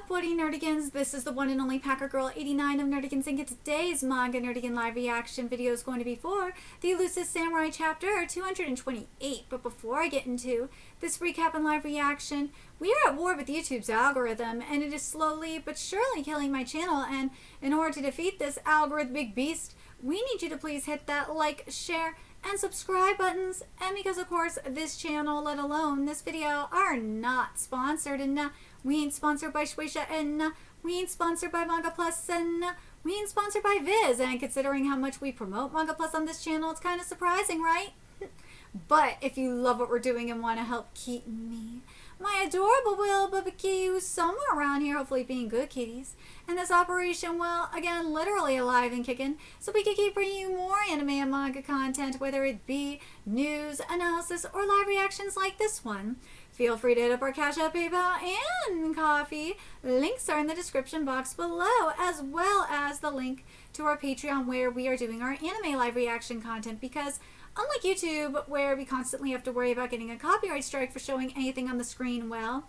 Buddy Nerdigans? This is the one and only Packer Girl 89 of Nerdigans, and today's Manga Nerdigan live reaction video is going to be for the Elusive Samurai chapter 228. But before I get into this recap and live reaction, we are at war with YouTube's algorithm, and it is slowly but surely killing my channel. And in order to defeat this algorithmic beast, we need you to please hit that like, share, and subscribe buttons. And because of course this channel, let alone this video, are not sponsored, and we ain't sponsored by Shueisha, and we ain't sponsored by Manga Plus, and we ain't sponsored by Viz. And considering how much we promote Manga Plus on this channel, it's kind of surprising, right? But if you love what we're doing and want to help keep me, my adorable Will Bubba who's somewhere around here, hopefully being good kitties, and this operation, well, again, literally alive and kicking, so we can keep bringing you more anime and manga content, whether it be news, analysis, or live reactions like this one. Feel free to hit up our Cash App, PayPal, and Coffee. Links are in the description box below, as well as the link to our Patreon, where we are doing our anime live reaction content, because unlike YouTube, where we constantly have to worry about getting a copyright strike for showing anything on the screen, well,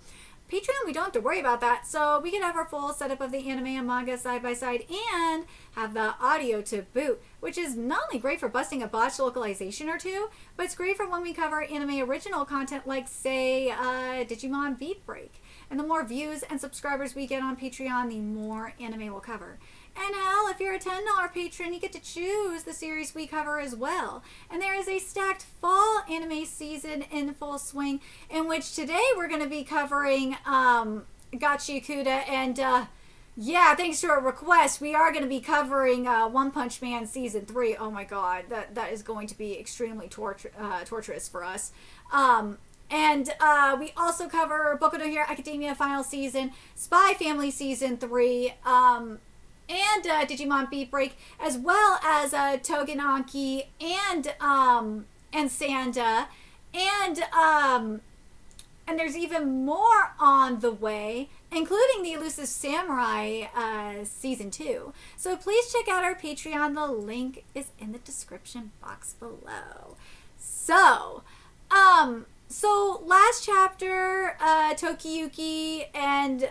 Patreon, we don't have to worry about that, so we can have our full setup of the anime and manga side by side and have the audio to boot, which is not only great for busting a botched localization or two, but it's great for when we cover anime original content like, say, Digimon Beat Break. And the more views and subscribers we get on Patreon, the more anime we'll cover. And hell, if you're a $10 patron, you get to choose the series we cover as well. And there is a stacked fall anime season in full swing, in which today we're going to be covering Gachikuda, and yeah, thanks to a request, we are going to be covering One Punch Man Season 3. Oh my god, that is going to be extremely torturous for us. And we also cover Boku no Hero Academia Final Season, Spy Family Season 3, and Digimon Beat Break, as well as Togenanki and Sanda, and there's even more on the way, including the Elusive Samurai Season 2. So please check out our Patreon. The link is in the description box below. So last chapter, Tokiyuki and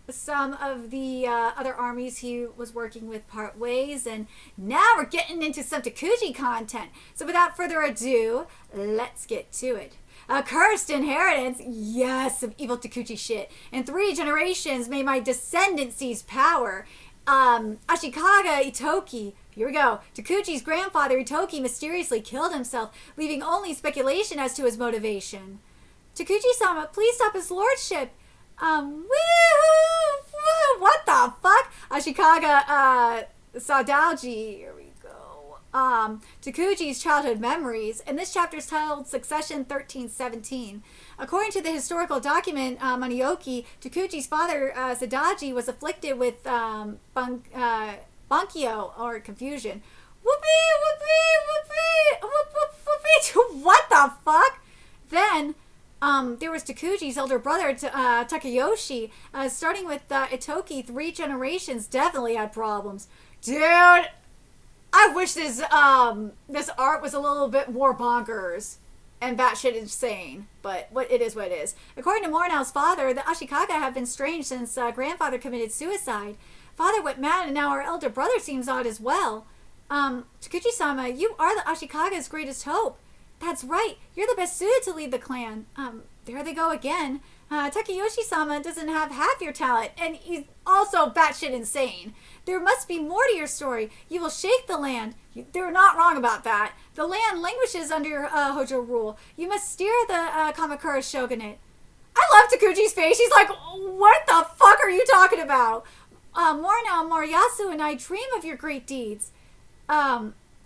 some of the other armies he was working with part ways, and now we're getting into some Takuji content. So without further ado, let's get to it. A cursed inheritance, yes, some evil Takuji shit. In 3 generations may my descendants seize power. Ashikaga Itoki. Here we go. Takuji's grandfather Itoki mysteriously killed himself, leaving only speculation as to his motivation. Takuji-sama, please stop his lordship. Woohoo! What the fuck? Ashikaga, Sadaoji, here we go. Takuji's childhood memories. And this chapter is titled Succession 1317. According to the historical document, Manioki, Takuji's father, Sadaoji, was afflicted with Bunkyo, or confusion. What the fuck? Then there was Takuji's elder brother, Takayoshi. Starting with Itoki, 3 generations definitely had problems. Dude, I wish this art was a little bit more bonkers and batshit insane, but it is what it is. According to Mornow's father, the Ashikaga have been strange since grandfather committed suicide. Father went mad, and now our elder brother seems odd as well. Takuji-sama, you are the Ashikaga's greatest hope. That's right, you're the best suited to lead the clan. There they go again. Takayoshi-sama doesn't have half your talent, and he's also batshit insane. There must be more to your story. You will shake the land. They're not wrong about that. The land languishes under Hojo rule. You must steer the Kamakura shogunate. I love Takuji's face. He's like, what the fuck are you talking about? Morino, Moriyasu, and I dream of your great deeds.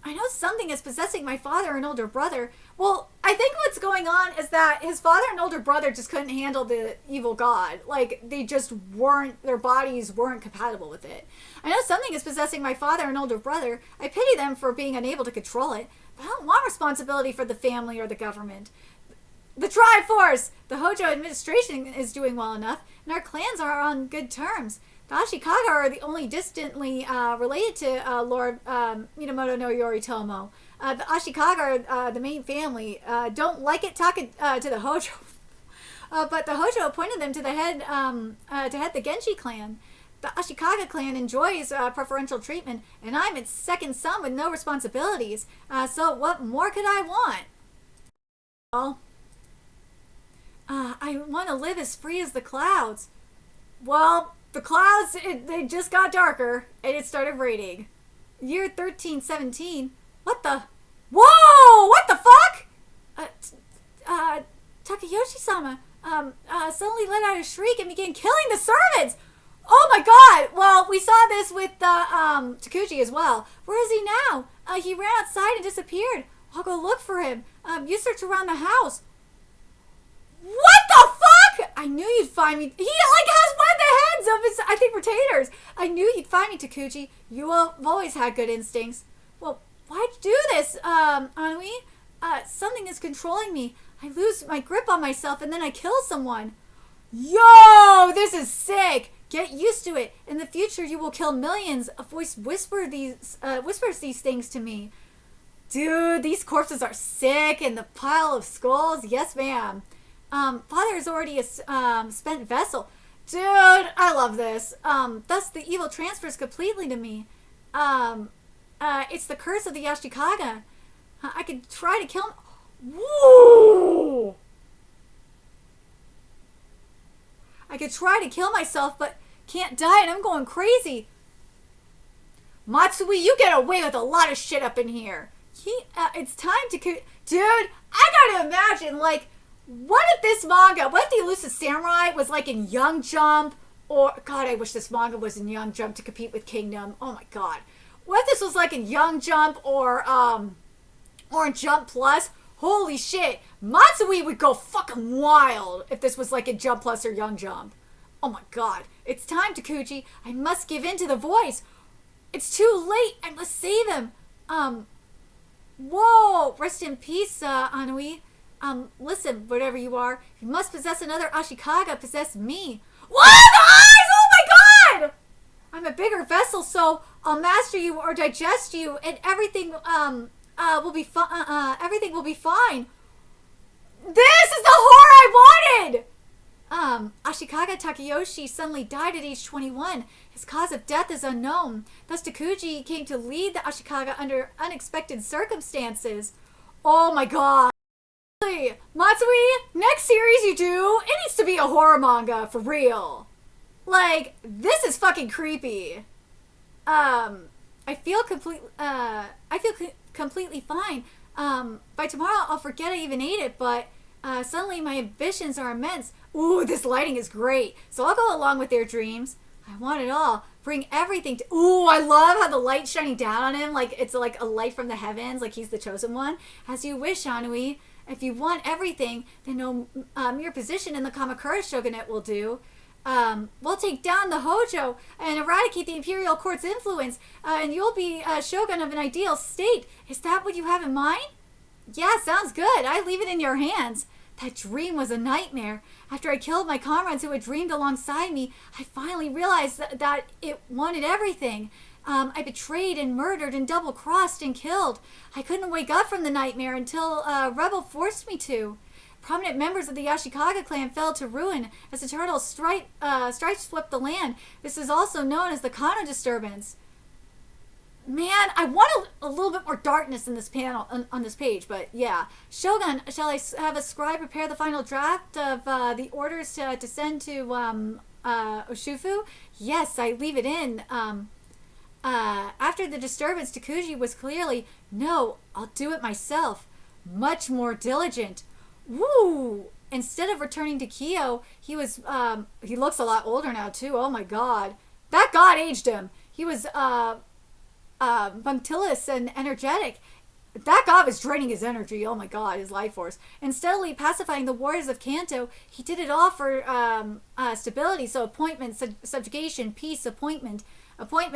I know something is possessing my father and older brother. Well, I think what's going on is that his father and older brother just couldn't handle the evil god. Like, they just weren't, their bodies weren't compatible with it. I know something is possessing my father and older brother. I pity them for being unable to control it, but I don't want responsibility for the family or the government. The Triforce! The Hojo administration is doing well enough, and our clans are on good terms. The Ashikaga are the only distantly related to Lord Minamoto no Yoritomo. The Ashikaga are the main family. Don't like it? Talk it to the Hojo. but the Hojo appointed them to head the Genji clan. The Ashikaga clan enjoys preferential treatment, and I'm its second son with no responsibilities. So what more could I want? Well, I want to live as free as the clouds. Well, the clouds, they just got darker, and it started raining. Year 1317. What the? Whoa! What the fuck? Takayoshi-sama, suddenly let out a shriek and began killing the servants! Oh my god! Well, we saw this with, Takuji as well. Where is he now? He ran outside and disappeared. I'll go look for him. You search around the house. What the fuck? I knew you'd find me. He, has one of the heads of his, I think, retainers. I knew you'd find me, Takuji. You have always had good instincts. Well, why'd you do this, Anui? Something is controlling me. I lose my grip on myself and then I kill someone. Yo, this is sick. Get used to it. In the future, you will kill millions. A voice whispers these things to me. Dude, these corpses are sick and the pile of skulls. Yes, ma'am. Father is already a spent vessel. Dude, I love this. Thus, the evil transfers completely to me. It's the curse of the Ashikaga. I could try to kill him. Woo! I could try to kill myself, but can't die and I'm going crazy. Matsui, you get away with a lot of shit up in here. It's time to... Dude, I gotta imagine, what if this manga, what if the Elusive Samurai was in Young Jump? Or, God, I wish this manga was in Young Jump to compete with Kingdom. Oh my god. What if this was in Young Jump or in Jump Plus? Holy shit. Matsui would go fucking wild if this was in Jump Plus or Young Jump. Oh my god. It's time, Takuji. I must give in to the voice. It's too late. I must save him. Whoa. Rest in peace, Anui. Listen, whatever you are, you must possess another Ashikaga, possess me. What? The eyes? Oh my god! I'm a bigger vessel, so I'll master you or digest you, and everything, will be everything will be fine. This is the horror I wanted! Ashikaga Takayoshi suddenly died at age 21. His cause of death is unknown. Thus Takuji came to lead the Ashikaga under unexpected circumstances. Oh my god. Matsui, next series you do, it needs to be a horror manga, for real. This is fucking creepy. I feel completely fine. By tomorrow I'll forget I even ate it, but suddenly my ambitions are immense. Ooh, this lighting is great. So I'll go along with their dreams. I want it all. Bring everything to... Ooh, I love how the light's shining down on him. It's a light from the heavens, he's the chosen one. As you wish, Anui. If you want everything, then no mere position in the Kamakura shogunate will do. We'll take down the Hojo and eradicate the imperial court's influence, and you'll be a shogun of an ideal state. Is that what you have in mind? Yeah, sounds good. I leave it in your hands. That dream was a nightmare. After I killed my comrades who had dreamed alongside me, I finally realized that it wanted everything. I betrayed and murdered and double-crossed and killed. I couldn't wake up from the nightmare until a rebel forced me to. Prominent members of the Ashikaga clan fell to ruin as eternal strife swept the land. This is also known as the Kano disturbance. Man, I want a little bit more darkness in this panel, on this page, but yeah. Shogun, shall I have a scribe prepare the final draft of the orders to send to Oshufu? Yes, I leave it in. After the disturbance, Takuji was clearly, no, I'll do it myself. Much more diligent. Woo! Instead of returning to Kyo, he was, he looks a lot older now too. Oh my god. That god aged him. He was, punctilious and energetic. That god was draining his energy. Oh my god, his life force. And steadily pacifying the warriors of Kanto, he did it all for, stability. So appointment, subjugation, peace, appointment,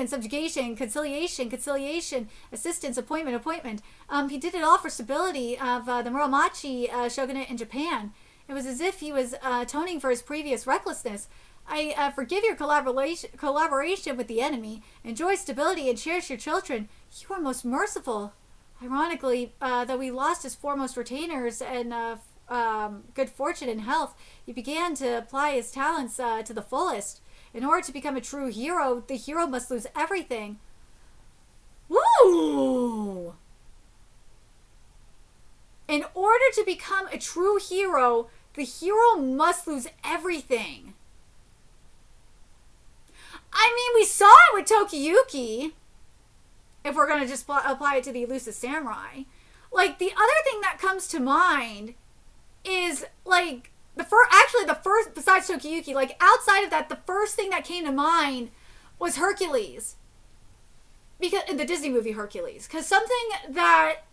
subjugation, conciliation, assistance, appointment. He did it all for stability of the Muromachi shogunate in Japan. It was as if he was atoning for his previous recklessness. I forgive your collaboration with the enemy. Enjoy stability and cherish your children. You are most merciful. Ironically, though we lost his foremost retainers and good fortune and health, he began to apply his talents to the fullest. In order to become a true hero, the hero must lose everything. Woo! In order to become a true hero, the hero must lose everything. I mean, we saw it with Tokiyuki. If we're going to just apply it to the Elusive Samurai. Like, the other thing that comes to mind is, like, the first, besides Tokiyuki, like, outside of that, the first thing that came to mind was Hercules. Because, in the Disney movie Hercules. Because something that,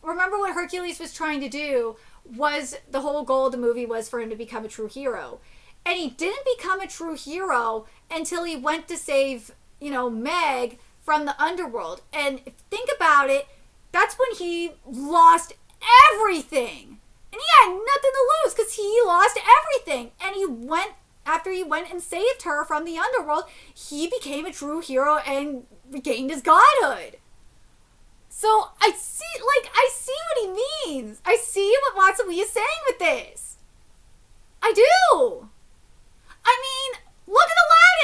remember what Hercules was trying to do was, the whole goal of the movie was for him to become a true hero. And he didn't become a true hero until he went to save, Meg from the underworld. And think about it, that's when he lost everything. And he had nothing to lose because he lost everything. And after he went and saved her from the underworld, he became a true hero and regained his godhood. So I see what he means. I see what Matsui is saying with this. I do. I mean, look at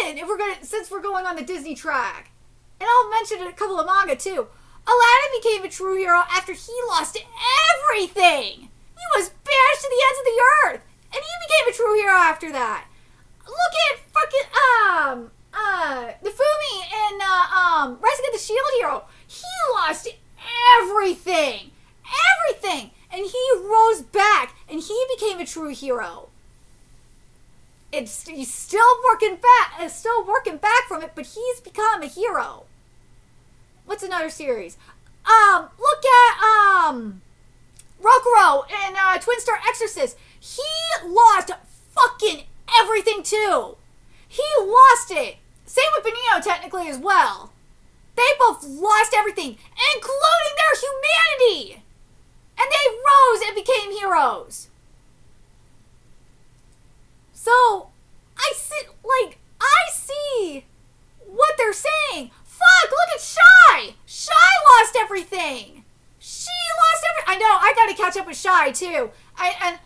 Aladdin. Since we're going on the Disney track, and I'll mention a couple of manga too. Aladdin became a true hero after he lost everything. He was banished to the ends of the earth, and he became a true hero after that. Look at fucking Nifumi in Rising of the Shield Hero. He lost everything, and he rose back, and he became a true hero. He's still working back from it, but he's become a hero. What's another series? Look at Rokuro in Twin Star Exorcist. He lost fucking everything too. He lost it. Same with Benito technically as well. They both lost everything, including their humanity. And they rose and became heroes. So, I see what they're saying. Fuck, look at Shy! Shy lost everything! She lost everything! I know, I gotta catch up with Shy, too. And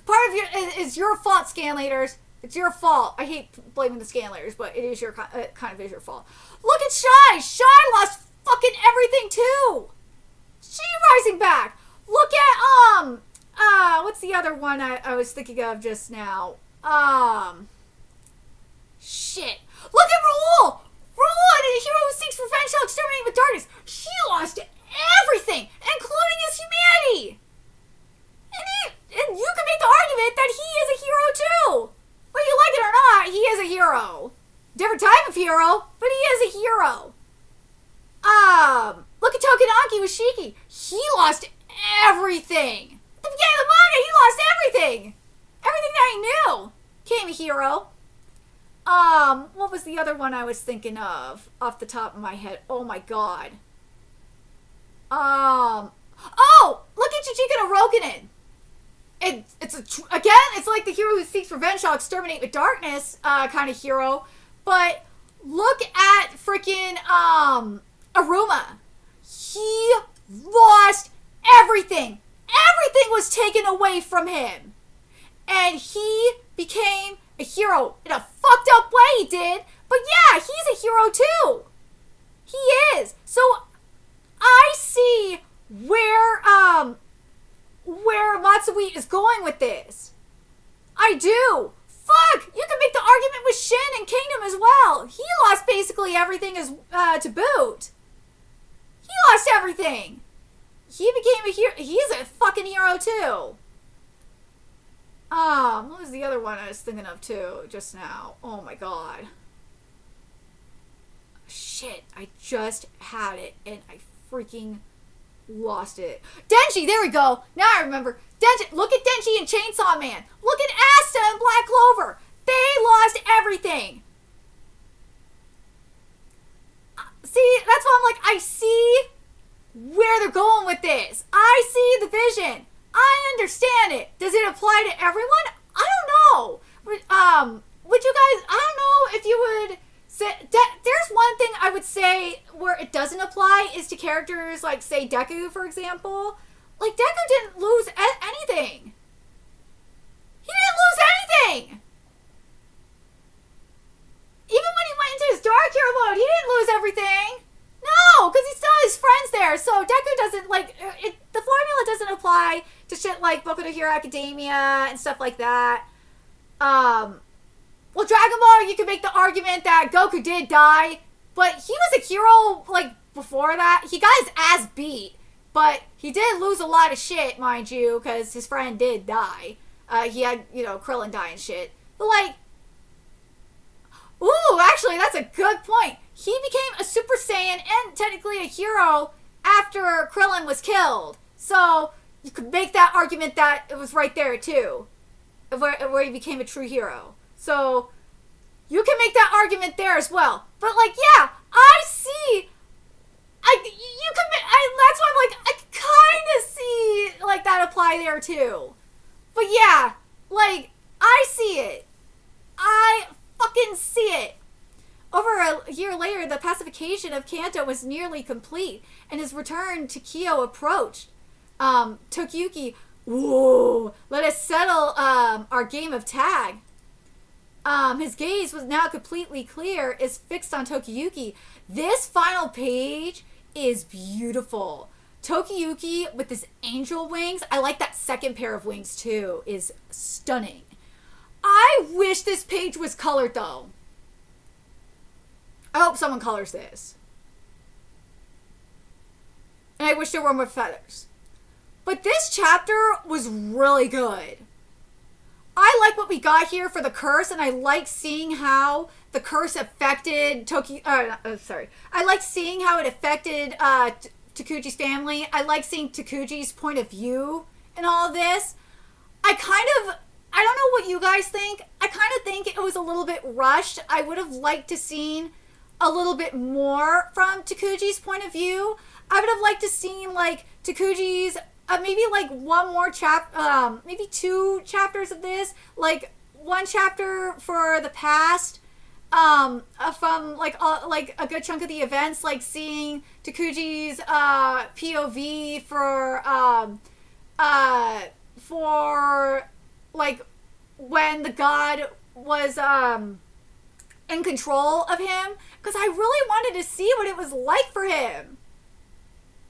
part of is your fault, Scanlators. It's your fault. I hate blaming the Scanlators, but it is kind of is your fault. Look at Shy! Shy lost fucking everything, too! She rising back! Look at, what's the other one I was thinking of just now? Shit. Look at Raoul! Raoul, the hero who seeks revenge shall exterminate with darkness. She lost everything, including his humanity. And you can make the argument that he is a hero too. Whether you like it or not, he is a hero. Different type of hero, but he is a hero. Look at Tokonaki with Shiki. He lost everything. At the beginning of the manga, he lost everything. Everything that he knew. Became a hero. What was the other one I was thinking of off the top of my head? Oh my god. Look at Chichika no Rokunin. It's like the hero who seeks revenge shall exterminate with darkness, kind of hero. But look at freaking, Aruma. He lost everything. Everything was taken away from him. And he became a hero in a fucked up way, he did. But yeah, he's a hero too. He is. So I see where Matsui is going with this. I do. Fuck, you can make the argument with Shin and Kingdom as well. He lost basically everything as to boot. He lost everything. He became a hero. He's a fucking hero too. What was the other one I was thinking of too just now? Oh my god. Shit, I just had it and I freaking lost it. Denji, there we go. Now I remember. Denji, look at Denji and Chainsaw Man. Look at Asta and Black Clover. They lost everything. See, that's why I'm like, I see where they're going with this. I see the vision. I understand it. Does it apply to everyone? I don't know. Would you guys, I don't know if you would say, there's one thing I would say where it doesn't apply is to characters like, say, Deku, for example. Like, Deku didn't lose anything. He didn't lose anything! Even when he went into his dark hero mode, he didn't lose everything! No, because he still has friends there. So Deku doesn't, like, the formula doesn't apply to shit like Boku no Hero Academia and stuff like that. Well, Dragon Ball, you could make the argument that Goku did die, but he was a hero, like, before that. He got his ass beat, but he did lose a lot of shit, mind you, because his friend did die. He had, you know, Krillin die and shit. But, like, ooh, actually, that's a good point. He became a Super Saiyan and technically a hero after Krillin was killed. So, you could make that argument that it was right there, too. Where he became a true hero. So, you can make that argument there as well. But, like, yeah, I see. That's why I'm like, I kind of see, like, that apply there, too. But, yeah, like, I see it. I fucking see it. Over a year later, the pacification of Kanto was nearly complete, and his return to Kyo approached. Tokiyuki, whoa, let us settle our game of tag. His gaze was now completely clear, is fixed on Tokiyuki. This final page is beautiful. Tokiyuki with his angel wings, I like that second pair of wings too, is stunning. I wish this page was colored though. I hope someone colors this. And I wish there were more feathers. But this chapter was really good. I like what we got here for the curse, and I like seeing how the curse affected I like seeing how it affected Takuji's family. I like seeing Takuji's point of view in all of this. I don't know what you guys think. I kind of think it was a little bit rushed. I would have liked to seen a little bit more from Takuji's point of view. I would have liked to seen like Takuji's maybe like one more maybe 2 chapters of this, like 1 chapter for the past, from like a good chunk of the events, like seeing Takuji's POV for like when the god was in control of him, because I really wanted to see what it was like for him.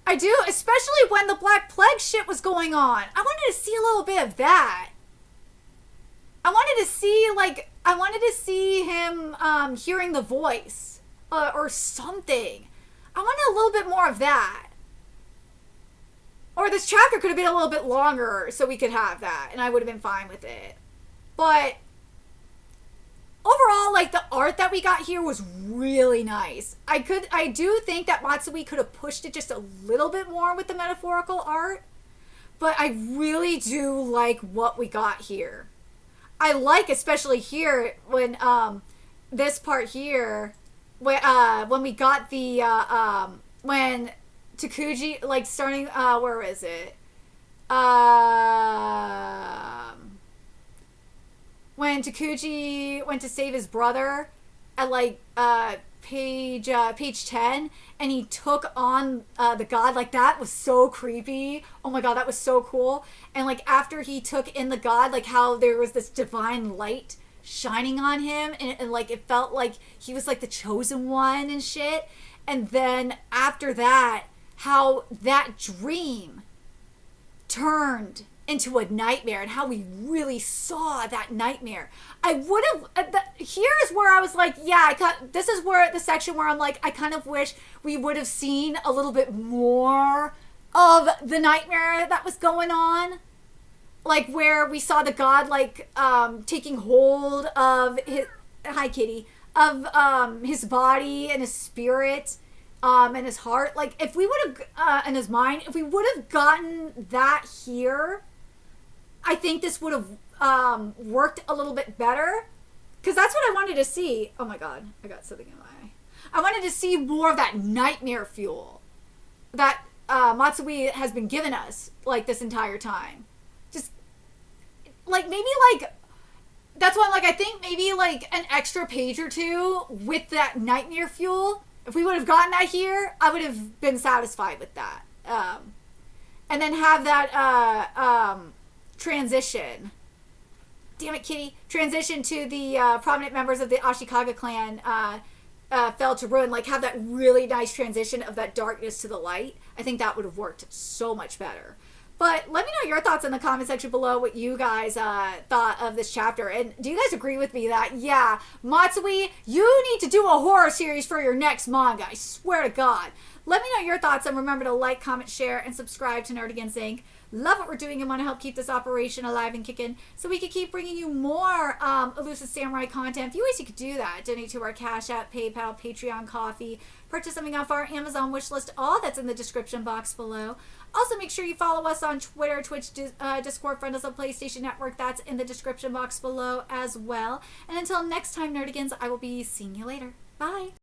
I do, especially when the Black Plague shit was going on. I wanted to see a little bit of that. I wanted to see him hearing the voice or something. I wanted a little bit more of that. Or this chapter could have been a little bit longer so we could have that, and I would have been fine with it. But overall, like, the art that we got here was really nice. I do think that Matsui could have pushed it just a little bit more with the metaphorical art, but I really do like what we got here. I like, especially here, when, this part here, when we got the, when Takuji, like, starting, where is it? When Takuji went to save his brother at, like, page 10, and he took on the god, like, that was so creepy. Oh my god, that was so cool. And, like, after he took in the god, like, how there was this divine light shining on him, and like, it felt like he was, like, the chosen one and shit. And then after that, how that dream turned into a nightmare, and how we really saw that nightmare. I would have, here's where I was like, yeah, this is where the section where I'm like, I kind of wish we would have seen a little bit more of the nightmare that was going on. Like, where we saw the god, like, taking hold of his, hi kitty, of his body and his spirit, and his heart. Like, if we would have, and his mind, if we would have gotten that here, I think this would have worked a little bit better, because that's what I wanted to see. Oh my god, I got something in my eye. I wanted to see more of that nightmare fuel that Matsui has been giving us, like, this entire time. Just, like, maybe, like, that's why, like, I think maybe, like, an extra page or 2 with that nightmare fuel. If we would have gotten that here, I would have been satisfied with that. And then have that transition damn it, Kitty, transition to the prominent members of the Ashikaga clan fell to ruin, like have that really nice transition of that darkness to the light. I think that would have worked so much better. But let me know your thoughts in the comment section below, what you guys thought of this chapter. And do you guys agree with me that, yeah, Matsui, you need to do a horror series for your next manga? I swear to God. Let me know your thoughts, and remember to like, comment, share, and subscribe to Nerdigans Inc. Love what we're doing and want to help keep this operation alive and kicking so we can keep bringing you more Elusive Samurai content. A few ways you could do that. Donate to our Cash App, PayPal, Patreon, Coffee. Purchase something off our Amazon wishlist. All that's in the description box below. Also, make sure you follow us on Twitter, Twitch, Discord, friend us on PlayStation Network. That's in the description box below as well. And until next time, Nerdigans, I will be seeing you later. Bye.